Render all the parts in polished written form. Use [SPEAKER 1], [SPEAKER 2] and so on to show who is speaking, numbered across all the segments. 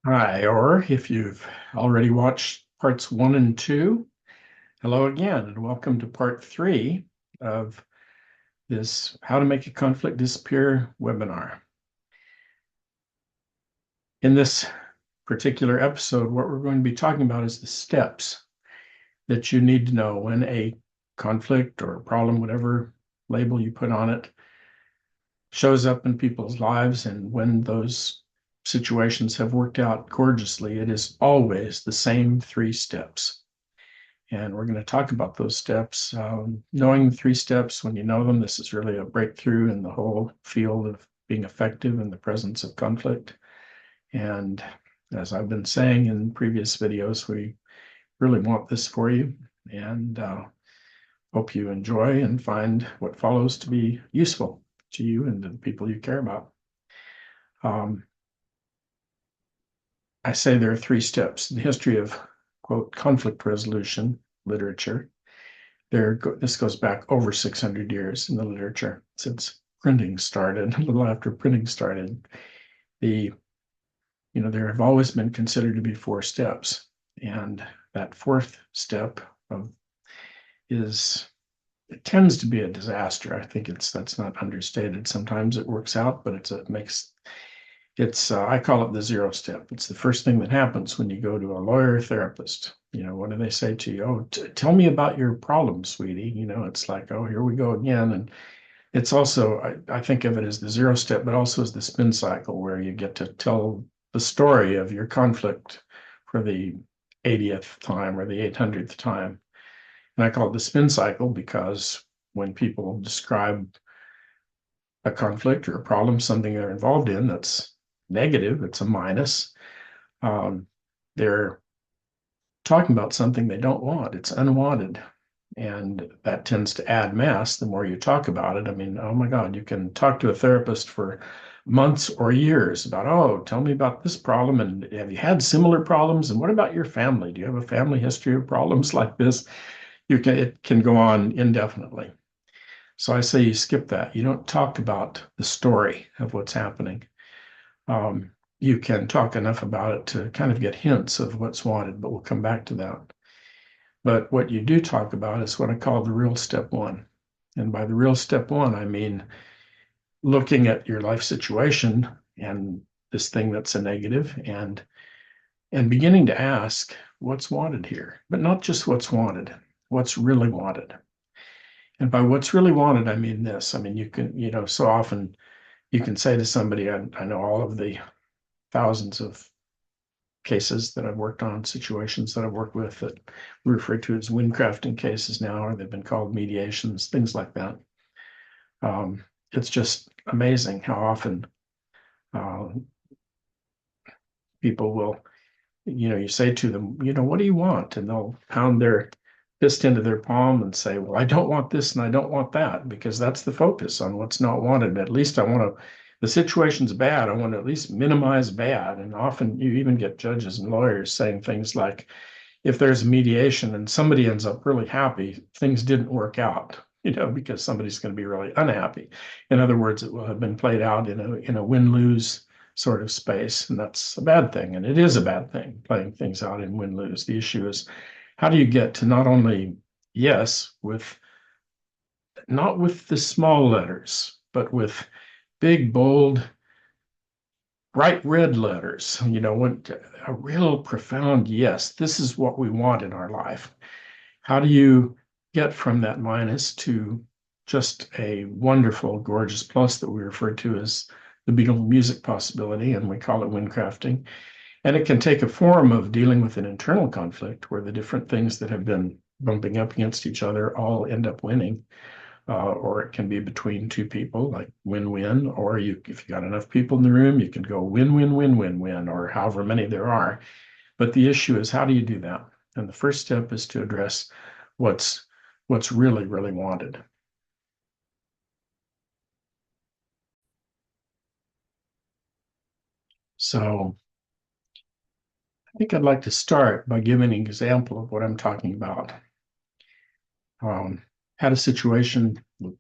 [SPEAKER 1] Hi, or if you've already watched parts one and two, hello again, and welcome to part three of this How to Make a Conflict Disappear webinar. In this particular episode, what we're going to be talking about is the steps that you need to know when a conflict or a problem, whatever label you put on it, shows up in people's lives, and when those situations have worked out gorgeously, it is always the same three steps. And we're going to talk about those steps. Knowing the three steps, when you know them, this is really a breakthrough in the whole field of being effective in the presence of conflict. And as I've been saying in previous videos, we really want this for you, and hope you enjoy and find what follows to be useful to you and the people you care about. Um, I say there are three steps. In the history of, quote, conflict resolution literature, this goes back over 600 years in the literature since printing started, a little after printing started. There have always been considered to be four steps. And that fourth step of is it tends to be a disaster. I think that's not understated. Sometimes it works out, but I call it the zero step. It's the first thing that happens when you go to a lawyer or therapist. What do they say to you? Oh, tell me about your problem, sweetie. It's like, oh, here we go again. And it's also, I think of it as the zero step, but also as the spin cycle where you get to tell the story of your conflict for the 80th time or the 800th time. And I call it the spin cycle because when people describe a conflict or a problem, something they're involved in that's negative, it's a minus. They're talking about something they don't want. It's unwanted. And that tends to add mass the more you talk about it. I mean, oh my God, you can talk to a therapist for months or years about, oh, tell me about this problem. And have you had similar problems? And what about your family? Do you have a family history of problems like this? It can go on indefinitely. So I say you skip that. You don't talk about the story of what's happening. You can talk enough about it to kind of get hints of what's wanted, but we'll come back to that. But what you do talk about is what I call the real step one. And by the real step one, I mean looking at your life situation and this thing that's a negative and beginning to ask what's wanted here, but not just what's wanted, what's really wanted. And by what's really wanted, I mean this. I mean, so often you can say to somebody, I know all of the thousands of cases that I've worked on, situations that I've worked with that we refer to as windcrafting cases now, or they've been called mediations, things like that. It's just amazing how often uh, people will, you say to them, what do you want? And they'll pound their fist into their palm and say, well, I don't want this and I don't want that, because that's the focus on what's not wanted. At least the situation's bad. I want to at least minimize bad. And often you even get judges and lawyers saying things like, if there's a mediation and somebody ends up really happy, things didn't work out, because somebody's going to be really unhappy. In other words, it will have been played out in a win-lose sort of space, and that's a bad thing. And it is a bad thing, playing things out in win-lose. The issue is, how do you get to not only yes with not with the small letters, but with big, bold, bright red letters, when a real profound yes, this is what we want in our life. How do you get from that minus to just a wonderful, gorgeous plus that we refer to as the Beatle music possibility, and we call it windcrafting. And it can take a form of dealing with an internal conflict where the different things that have been bumping up against each other all end up winning. Or it can be between two people, like win-win, or if you got enough people in the room, you can go win-win-win-win-win, or however many there are. But the issue is, how do you do that? And the first step is to address what's really, really wanted. So I think I'd like to start by giving an example of what I'm talking about. Had a situation that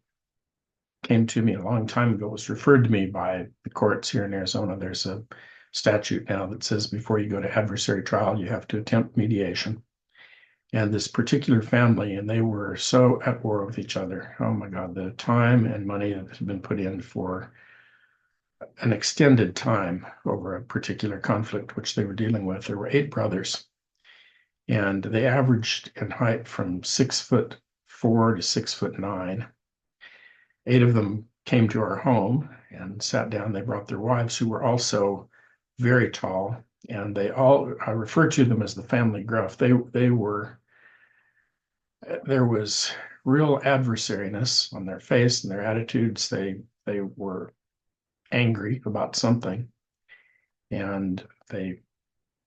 [SPEAKER 1] came to me a long time ago, was referred to me by the courts here in Arizona. There's a statute now that says before you go to adversary trial, you have to attempt mediation. And this particular family, and they were so at war with each other. Oh my God, the time and money that had been put in for an extended time over a particular conflict which they were dealing with. There were 8 brothers, and they averaged in height from 6'4" to 6'9". 8 of them came to our home and sat down. They brought their wives, who were also very tall, and I refer to them as the family gruff. They were, there was real adversariness on their face and their attitudes. They were angry about something, and they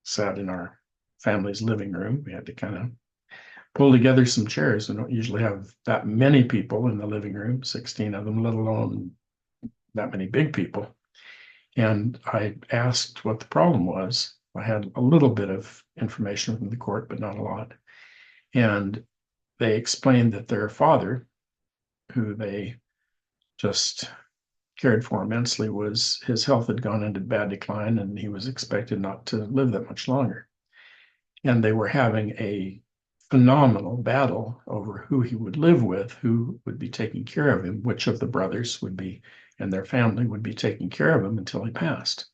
[SPEAKER 1] sat in our family's living room. We had to kind of pull together some chairs. We don't usually have that many people in the living room, 16 of them, let alone that many big people. And I asked what the problem was. I had a little bit of information from the court, but not a lot. And they explained that their father, who they just cared for immensely, his health had gone into bad decline and he was expected not to live that much longer. And they were having a phenomenal battle over who he would live with, who would be taking care of him, which of the brothers would be, and their family would be taking care of him until he passed.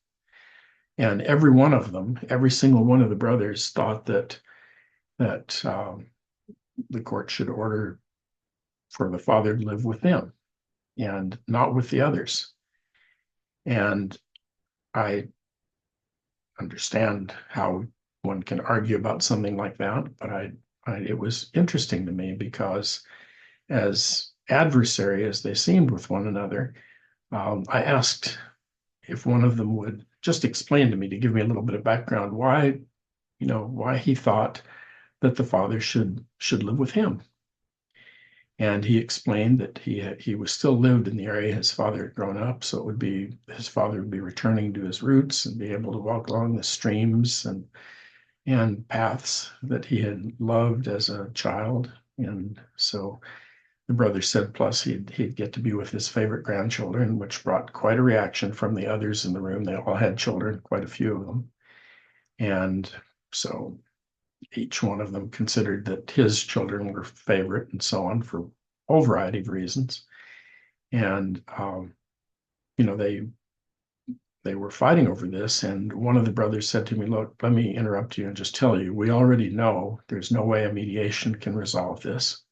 [SPEAKER 1] And every one of them, every single one of the brothers thought that the court should order for the father to live with them and not with the others. And I understand how one can argue about something like that, but it was interesting to me because, as adversary as they seemed with one another, I asked if one of them would just explain to me, to give me a little bit of background, why he thought that the father should live with him. And he explained that he was still lived in the area his father had grown up, so his father would be returning to his roots and be able to walk along the streams and paths that he had loved as a child. And so the brother said, plus he'd get to be with his favorite grandchildren, which brought quite a reaction from the others in the room. They all had children, quite a few of them. And so each one of them considered that his children were favorite and so on for a whole variety of reasons. And, they were fighting over this. And one of the brothers said to me, look, let me interrupt you and just tell you, we already know there's no way a mediation can resolve this.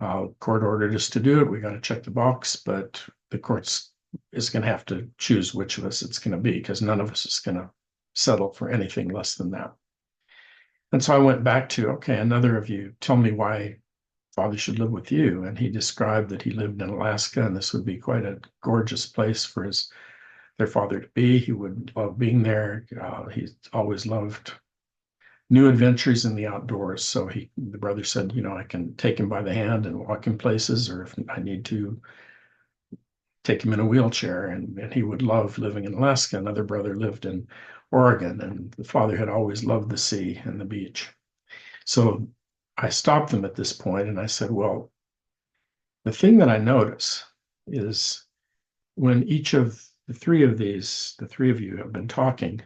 [SPEAKER 1] Court ordered us to do it. We got to check the box, but the courts is going to have to choose which of us it's going to be, because none of us is going to settle for anything less than that. And so I went back to, okay, another of you, tell me why father should live with you. And he described that he lived in Alaska, and this would be quite a gorgeous place for their father to be. He would love being there. He always loved new adventures in the outdoors. So the brother said, I can take him by the hand and walk him places, or if I need to, take him in a wheelchair. And he would love living in Alaska. Another brother lived in Oregon, and the father had always loved the sea and the beach. So I stopped them at this point and I said, well, the thing that I notice is when each of the three of you have been talking,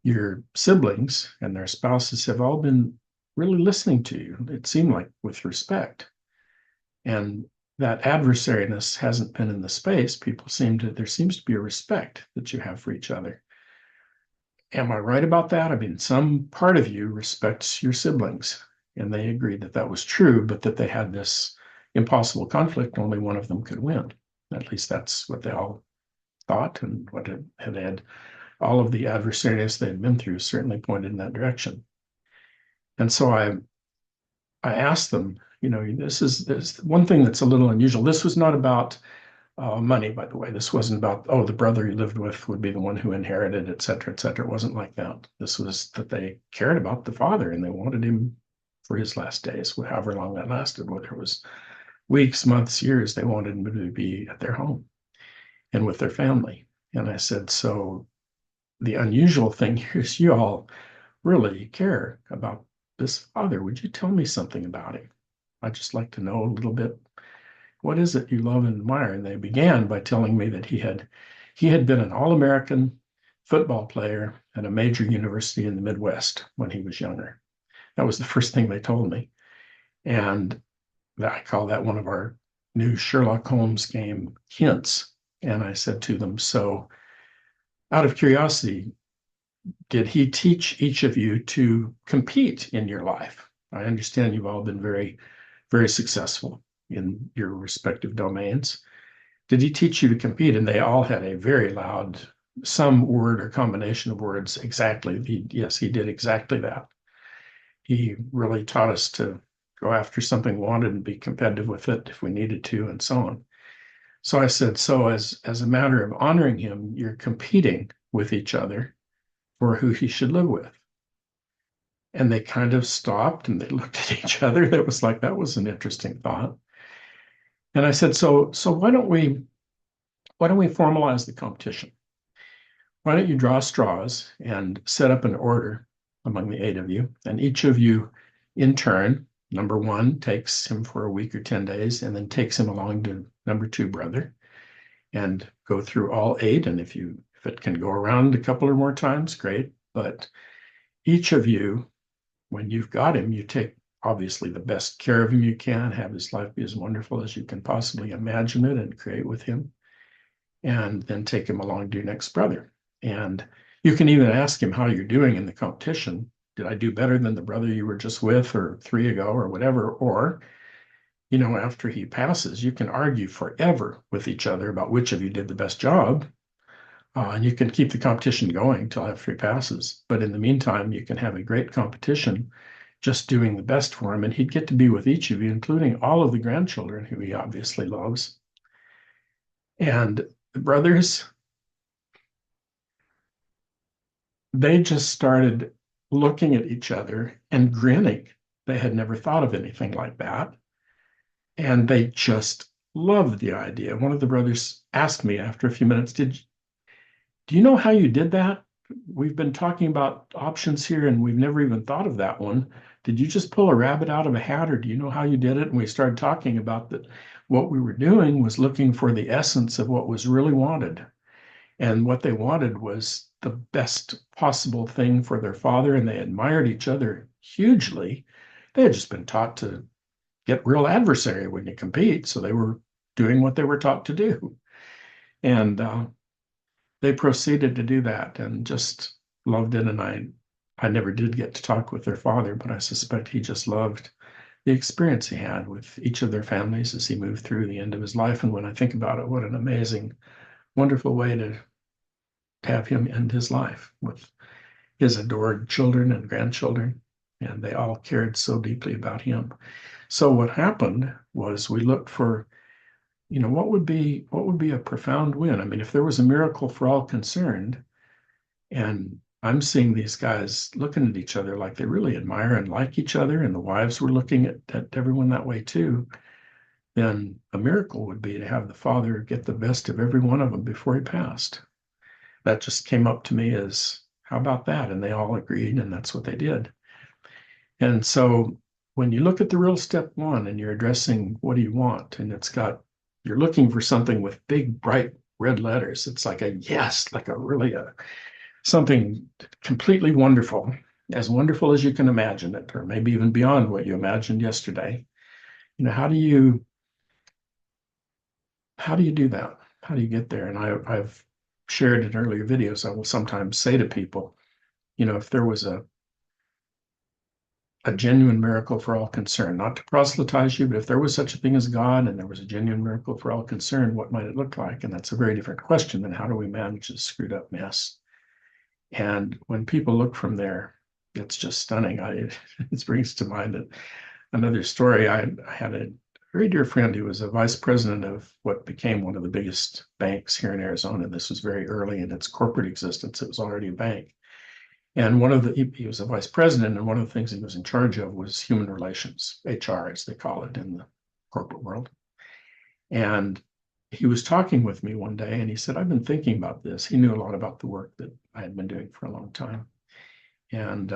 [SPEAKER 1] your siblings and their spouses have all been really listening to you. It seemed like with respect. And that adversariness hasn't been in the space. There seems to be a respect that you have for each other. Am I right about that? I mean, some part of you respects your siblings, and they agreed that that was true, but that they had this impossible conflict. Only one of them could win. At least that's what they all thought, and what had all of the adversariness they had been through certainly pointed in that direction. And so I asked them, this is one thing that's a little unusual. This was not about money, by the way. This wasn't about, the brother he lived with would be the one who inherited, et cetera, et cetera. It wasn't like that. This was that they cared about the father and they wanted him for his last days, however long that lasted, whether it was weeks, months, years. They wanted him to be at their home and with their family. And I said, so the unusual thing here is you all really care about this father. Would you tell me something about him? I'd just like to know a little bit. What is it you love and admire? And they began by telling me that he had been an All-American football player at a major university in the Midwest when he was younger. That was the first thing they told me. And I call that one of our new Sherlock Holmes game hints. And I said to them, so out of curiosity, did he teach each of you to compete in your life? I understand you've all been very, very successful in your respective domains. Did he teach you to compete? And they all had a very loud, some word or combination of words exactly. Yes, he did exactly that. He really taught us to go after something we wanted and be competitive with it if we needed to, and so on. So I said, so as a matter of honoring him, you're competing with each other for who he should live with. And they kind of stopped and they looked at each other. That was like, that was an interesting thought. And I said, so why don't we formalize the competition? Why don't you draw straws and set up an order among the 8 of you, and each of you in turn, number 1 takes him for a week or 10 days and then takes him along to number 2 brother and go through all 8. And if it can go around a couple or more times, great. But each of you, when you've got him, you take obviously the best care of him you can, have his life be as wonderful as you can possibly imagine it and create with him, and then take him along to your next brother. And you can even ask him how you're doing in the competition. Did I do better than the brother you were just with or 3 ago or whatever? Or, after he passes, you can argue forever with each other about which of you did the best job. And you can keep the competition going till after he passes. But in the meantime, you can have a great competition just doing the best for him. And he'd get to be with each of you, including all of the grandchildren who he obviously loves. And the brothers, they just started looking at each other and grinning. They had never thought of anything like that. And they just loved the idea. One of the brothers asked me after a few minutes, do you know how you did that? We've been talking about options here and we've never even thought of that one. Did you just pull a rabbit out of a hat, or do you know how you did it? And we started talking about that. What we were doing was looking for the essence of what was really wanted. And what they wanted was the best possible thing for their father, and they admired each other hugely. They had just been taught to get real adversary when you compete, so they were doing what they were taught to do. And they proceeded to do that and just loved it. And I never did get to talk with their father, but I suspect he just loved the experience he had with each of their families as he moved through the end of his life. And when I think about it, what an amazing, wonderful way to have him end his life with his adored children and grandchildren. And they all cared so deeply about him. So what happened was we looked for, what would be a profound win? I mean, if there was a miracle for all concerned, and I'm seeing these guys looking at each other like they really admire and like each other, and the wives were looking at everyone that way too, then a miracle would be to have the father get the best of every one of them before he passed. That just came up to me as, how about that? And they all agreed, and that's what they did. And so when you look at the real step 1 and you're addressing what do you want, and you're looking for something with big, bright red letters. It's like a yes, like something completely wonderful, as wonderful as you can imagine it, or maybe even beyond what you imagined yesterday. How do you do that? How do you get there? And I've shared in earlier videos, I will sometimes say to people, if there was a genuine miracle for all concerned, not to proselytize you, but if there was such a thing as God and there was a genuine miracle for all concerned, what might it look like? And that's a very different question than how do we manage this screwed up mess? And when people look from there, it's just stunning. It brings to mind another story. I had a very dear friend who was a vice president of what became one of the biggest banks here in Arizona. This was very early in its corporate existence. It was already a bank. And he was a vice president, and one of the things he was in charge of was human relations, HR, as they call it in the corporate world. And he was talking with me one day, and he said, I've been thinking about this. He knew a lot about the work that I had been doing for a long time, and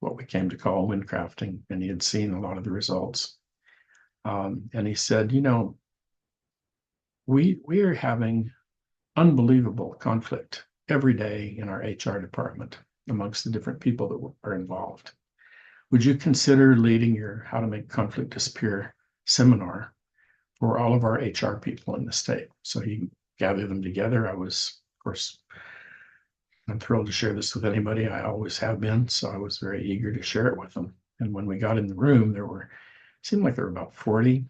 [SPEAKER 1] what we came to call windcrafting, and he had seen a lot of the results. And he said, we are having unbelievable conflict every day in our HR department amongst the different people that are involved. Would you consider leading your How to Make Conflict Disappear seminar for all of our HR people in the state? So he gathered them together. I was, of course, I'm thrilled to share this with anybody. I always have been. So I was very eager to share it with them. And when we got in the room, seemed like there were about 40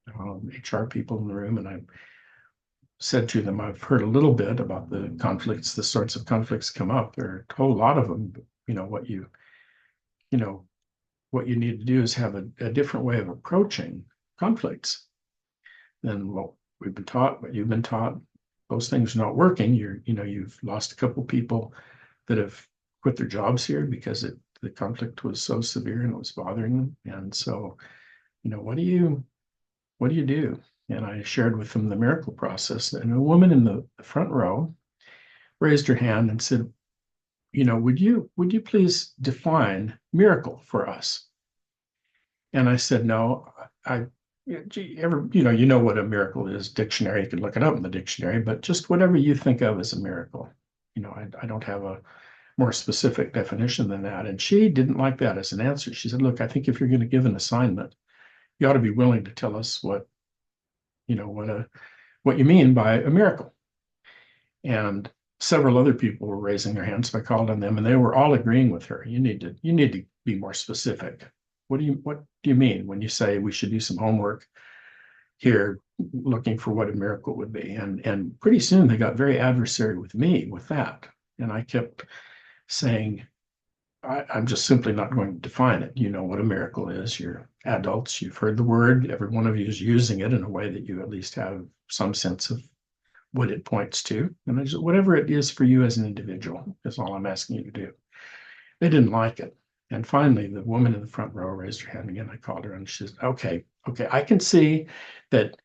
[SPEAKER 1] HR people in the room. And I said to them, I've heard a little bit about the conflicts, the sorts of conflicts come up. There are a whole lot of them. But, you know, what you need to do is have a different way of approaching conflicts than what we've been taught, what you've been taught. Those things are not working. You've lost a couple people that have quit their jobs here because the conflict was so severe and it was bothering them. And so, what do you do? And I shared with them the miracle process. And a woman in the front row raised her hand and said, would you please define miracle for us? And I said, no, you know what a miracle is, dictionary, you can look it up in the dictionary, but just whatever you think of as a miracle. I don't have a more specific definition than that. And she didn't like that as an answer. She said, look, I think if you're going to give an assignment, you ought to be willing to tell us what you mean by a miracle. And several other people were raising their hands, so I called on them, and they were all agreeing with her. You need to be more specific. What do you mean when you say we should do some homework here, looking for what a miracle would be? And pretty soon they got very adversarial with me with that, and I kept saying, I'm just simply not going to define it. You know what a miracle is. You're adults. You've heard the word. Every one of you is using it in a way that you at least have some sense of what it points to. And whatever it is for you as an individual is all I'm asking you to do. They didn't like it. And finally, the woman in the front row raised her hand again. I called her and she said, okay, I can see that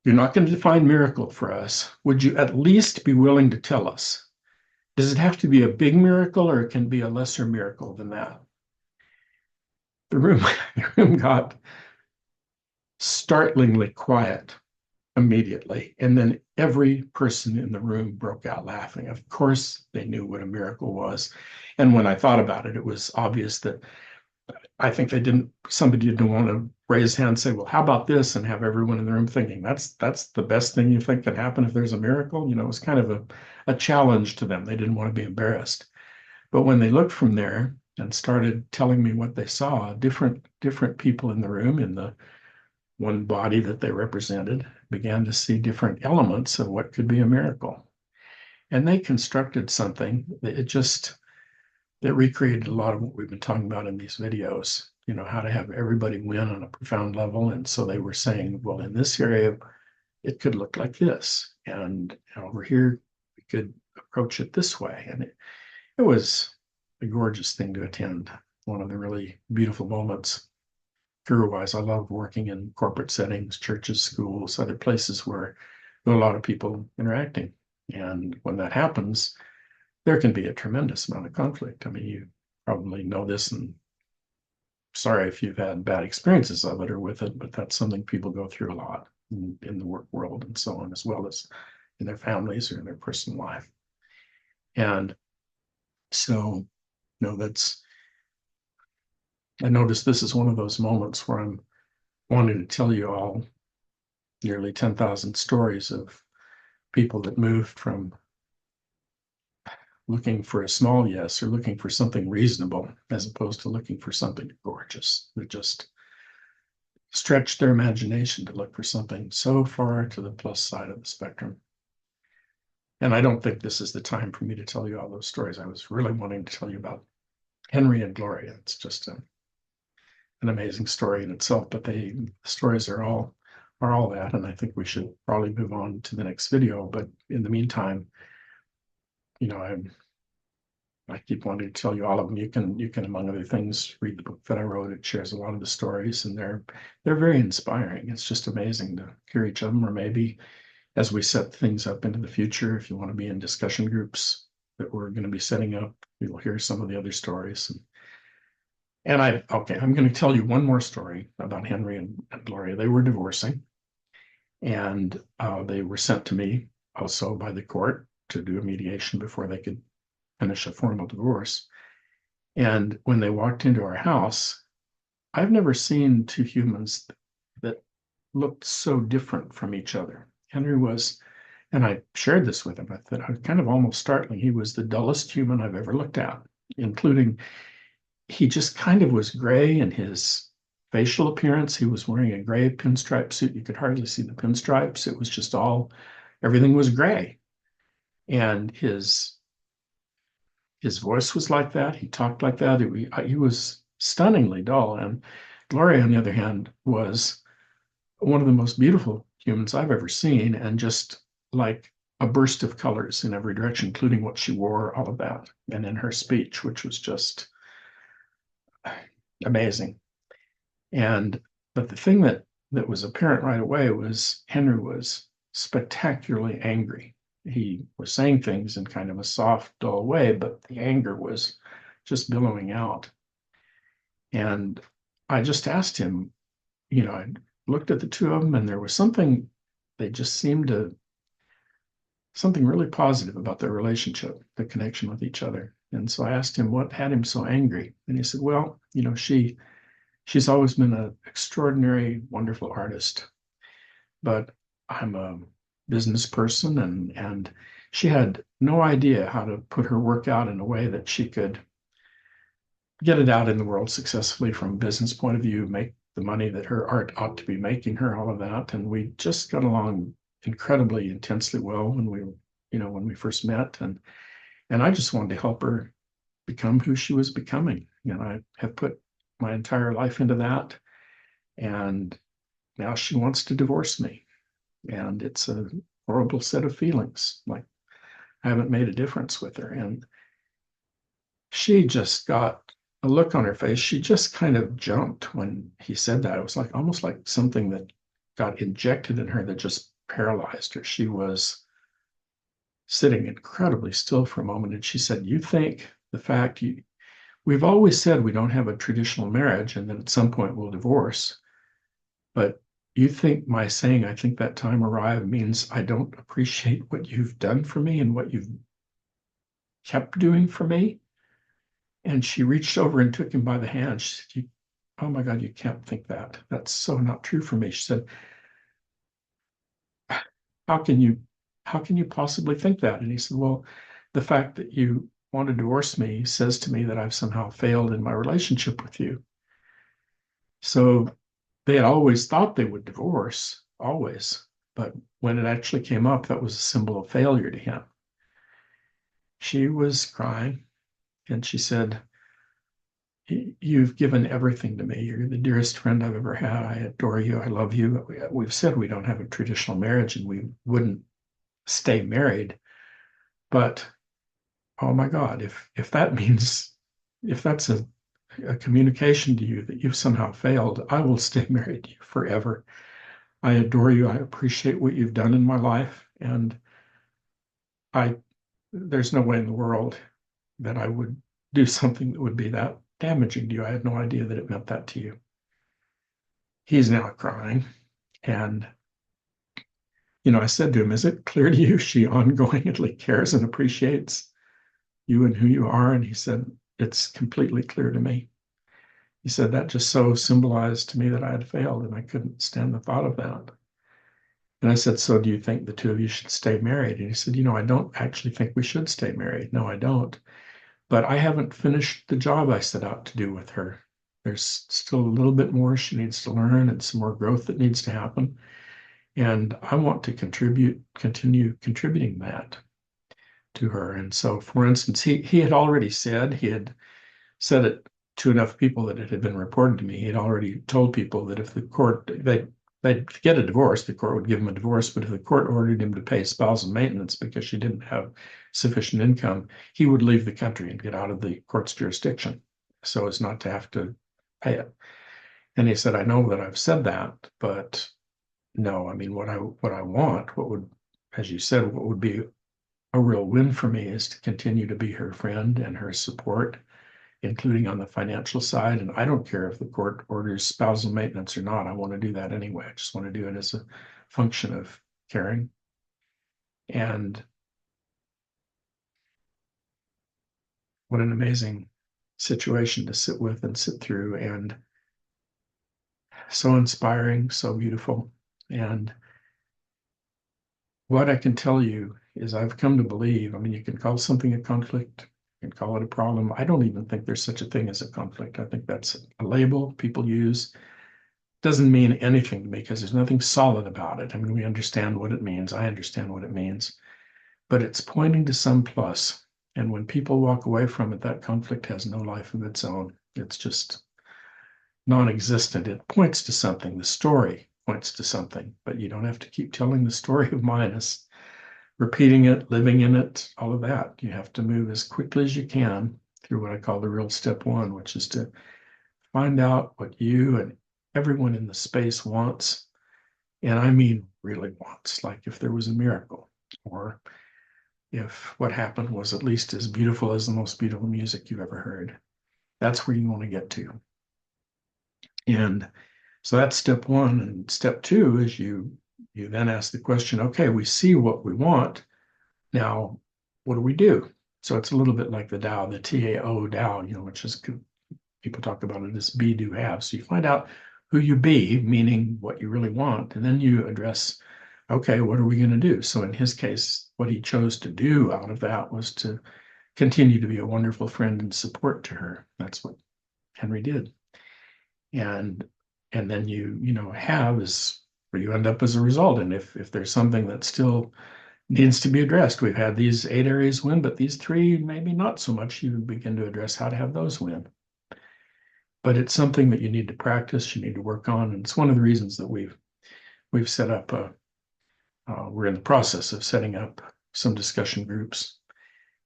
[SPEAKER 1] you're not going to define miracle for us. Would you at least be willing to tell us? Does it have to be a big miracle or it can be a lesser miracle than that? The room got startlingly quiet immediately. And then every person in the room broke out laughing. Of course, they knew what a miracle was. And when I thought about it, it was obvious that I think somebody didn't want to raise hand and say, well, how about this? And have everyone in the room thinking that's the best thing you think could happen if there's a miracle. It was kind of a challenge to them. They didn't want to be embarrassed. But when they looked from there and started telling me what they saw, different people in the room in the one body that they represented began to see different elements of what could be a miracle. And they constructed something that recreated a lot of what we've been talking about in these videos, how to have everybody win on a profound level. And so they were saying, well, in this area, it could look like this. And over here, we could approach it this way. And it was a gorgeous thing to attend. One of the really beautiful moments. Career-wise, I love working in corporate settings, churches, schools, other places where there are a lot of people interacting. And when that happens, there can be a tremendous amount of conflict. I mean, you probably know this, and sorry if you've had bad experiences of it or with it, but that's something people go through a lot in the work world and so on, as well as in their families or in their personal life. And so, I noticed this is one of those moments where I'm wanting to tell you all nearly 10,000 stories of people that moved from looking for a small yes or looking for something reasonable as opposed to looking for something gorgeous. That just stretched their imagination to look for something so far to the plus side of the spectrum. And I don't think this is the time for me to tell you all those stories. I was really wanting to tell you about Henry and Gloria. It's just an amazing story in itself, but the stories are all that, and I think we should probably move on to the next video. But in the meantime, I keep wanting to tell you all of them. You can, among other things, read the book that I wrote. It shares a lot of the stories, and they're very inspiring. It's just amazing to hear each of them, or maybe as we set things up into the future, if you want to be in discussion groups that we're going to be setting up, you'll hear some of the other stories. And I'm going to tell you one more story about Henry and Gloria. They were divorcing, and they were sent to me also by the court. to do a mediation before they could finish a formal divorce. And when they walked into our house, I've never seen two humans that looked so different from each other. Henry was, and I shared this with him, I thought it was kind of almost startling. He was the dullest human I've ever looked at, including he just kind of was gray in his facial appearance. He was wearing a gray pinstripe suit. You could hardly see the pinstripes. It was just all, everything was gray. And his voice was like that. He talked like that. He was stunningly dull. And Gloria, on the other hand, was one of the most beautiful humans I've ever seen, and just like a burst of colors in every direction, including what she wore, all of that, and in her speech, which was just amazing. And but the thing that was apparent right away was Henry was spectacularly angry. He was saying things in kind of a soft, dull way, but the anger was just billowing out. And I just asked him, I looked at the two of them, and there was something, they just seemed to, something really positive about their relationship, the connection with each other. And so I asked him what had him so angry. And he said, well, she's always been an extraordinary, wonderful artist, but I'm a business person, and she had no idea how to put her work out in a way that she could get it out in the world successfully from a business point of view, make the money that her art ought to be making her, all of that. And we just got along incredibly intensely well when we first met. And I just wanted to help her become who she was becoming. And I have put my entire life into that. And now she wants to divorce me. And it's a horrible set of feelings. Like I haven't made a difference with her. And she just got a look on her face. She just kind of jumped when he said that. It was like almost like something that got injected in her that just paralyzed her. She was sitting incredibly still for a moment. And she said, you think the fact we've always said we don't have a traditional marriage and that at some point we'll divorce. But you think my saying, I think that time arrived means I don't appreciate what you've done for me and what you've kept doing for me? And she reached over and took him by the hand. She said, oh my God, you can't think that. That's so not true for me. She said, how can you, how can you possibly think that? And he said, well, the fact that you want to divorce me says to me that I've somehow failed in my relationship with you. So they had always thought they would divorce, always. But when it actually came up, that was a symbol of failure to him. She was crying and she said, you've given everything to me. You're the dearest friend I've ever had. I adore you. I love you. We've said we don't have a traditional marriage and we wouldn't stay married. But oh my God, if that means, if that's a communication to you that you've somehow failed, I will stay married to you forever. I adore you. I appreciate what you've done in my life. And I, there's no way in the world that I would do something that would be that damaging to you. I had no idea that it meant that to you. He's now crying. And, I said to him, is it clear to you she ongoingly cares and appreciates you and who you are? And he said, it's completely clear to me. He said, that just so symbolized to me that I had failed and I couldn't stand the thought of that. And I said, so do you think the two of you should stay married? And he said, I don't actually think we should stay married. No, I don't. But I haven't finished the job I set out to do with her. There's still a little bit more she needs to learn and some more growth that needs to happen. And I want to continue contributing that to her. And so, for instance, he had already said, he had said it to enough people that it had been reported to me. He had already told people that if the court, they'd get a divorce, the court would give him a divorce, but if the court ordered him to pay spousal maintenance because she didn't have sufficient income, he would leave the country and get out of the court's jurisdiction so as not to have to pay it. And he said, I know that I've said that, but no, I mean, what I want, what would, as you said, what would be a real win for me is to continue to be her friend and her support, including on the financial side. And I don't care if the court orders spousal maintenance or not. I want to do that anyway. I just want to do it as a function of caring. And what an amazing situation to sit with and sit through, and so inspiring, so beautiful. And what I can tell you is I've come to believe, I mean, you can call something a conflict, you can call it a problem. I don't even think there's such a thing as a conflict. I think that's a label people use. Doesn't mean anything to me because there's nothing solid about it. I mean, we understand what it means. I understand what it means, but it's pointing to some plus. And when people walk away from it, that conflict has no life of its own. It's just non-existent. It points to something. The story points to something, but you don't have to keep telling the story of minus, repeating it, living in it, all of that. You have to move as quickly as you can through what I call the real step one, which is to find out what you and everyone in the space wants. And I mean, really wants, like if there was a miracle, or if what happened was at least as beautiful as the most beautiful music you've ever heard. That's where you want to get to. And so that's step one. And step two is you then ask the question, okay, we see what we want. Now, what do we do? So it's a little bit like the Tao, the TAO Tao, which is people talk about it as be, do, have. So you find out who you be, meaning what you really want, and then you address, okay, what are we going to do? So in his case, what he chose to do out of that was to continue to be a wonderful friend and support to her. That's what Henry did. And then have is where you end up as a result. And if there's something that still needs to be addressed, we've had these 8 areas win, but these 3 maybe not so much. You begin to address how to have those win. But it's something that you need to practice, you need to work on, and it's one of the reasons that we've set up we're in the process of setting up some discussion groups.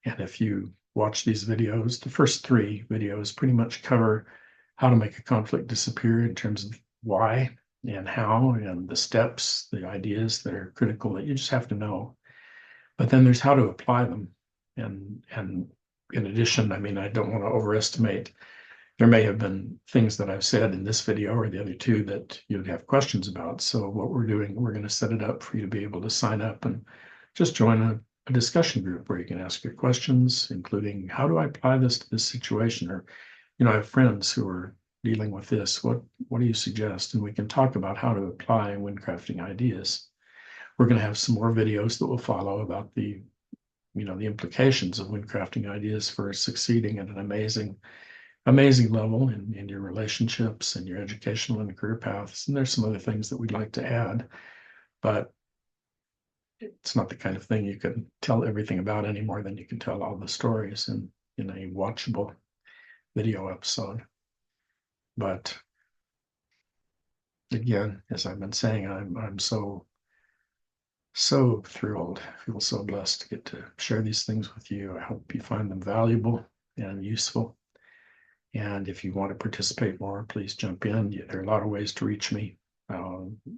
[SPEAKER 1] And if you watch these videos, the first 3 videos pretty much cover how to make a conflict disappear in terms of why and how and the steps, the ideas that are critical that you just have to know. But then there's how to apply them. And in addition, I mean, I don't want to overestimate. There may have been things that I've said in this video or the other 2 that you'd have questions about. So what we're doing, we're going to set it up for you to be able to sign up and just join a discussion group where you can ask your questions, including how do I apply this to this situation? Or, I have friends who are dealing with this. What do you suggest? And we can talk about how to apply windcrafting ideas. We're going to have some more videos that will follow about the implications of windcrafting ideas for succeeding at an amazing level in your relationships and your educational and career paths. And there's some other things that we'd like to add, but it's not the kind of thing you can tell everything about any more than you can tell all the stories in a watchable video episode. But again, as I've been saying, I'm so thrilled, I feel so blessed to get to share these things with you. I hope you find them valuable and useful. And if you want to participate more, please jump in. There are a lot of ways to reach me.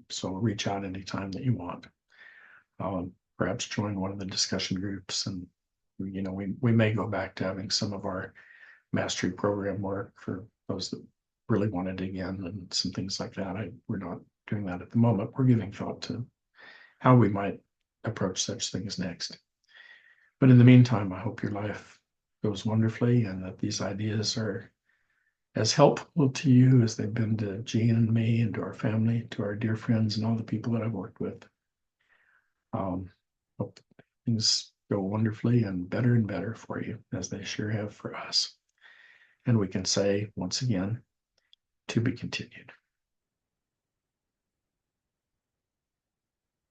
[SPEAKER 1] So reach out anytime that you want. Perhaps join one of the discussion groups. And, we may go back to having some of our mastery program work for those that really want to dig in and some things like that. We're not doing that at the moment. We're giving thought to how we might approach such things next. But in the meantime, I hope your life goes wonderfully and that these ideas are as helpful to you as they've been to Jean and me and to our family, to our dear friends and all the people that I've worked with. Hope things go wonderfully and better for you as they sure have for us. And we can say once again, to be continued.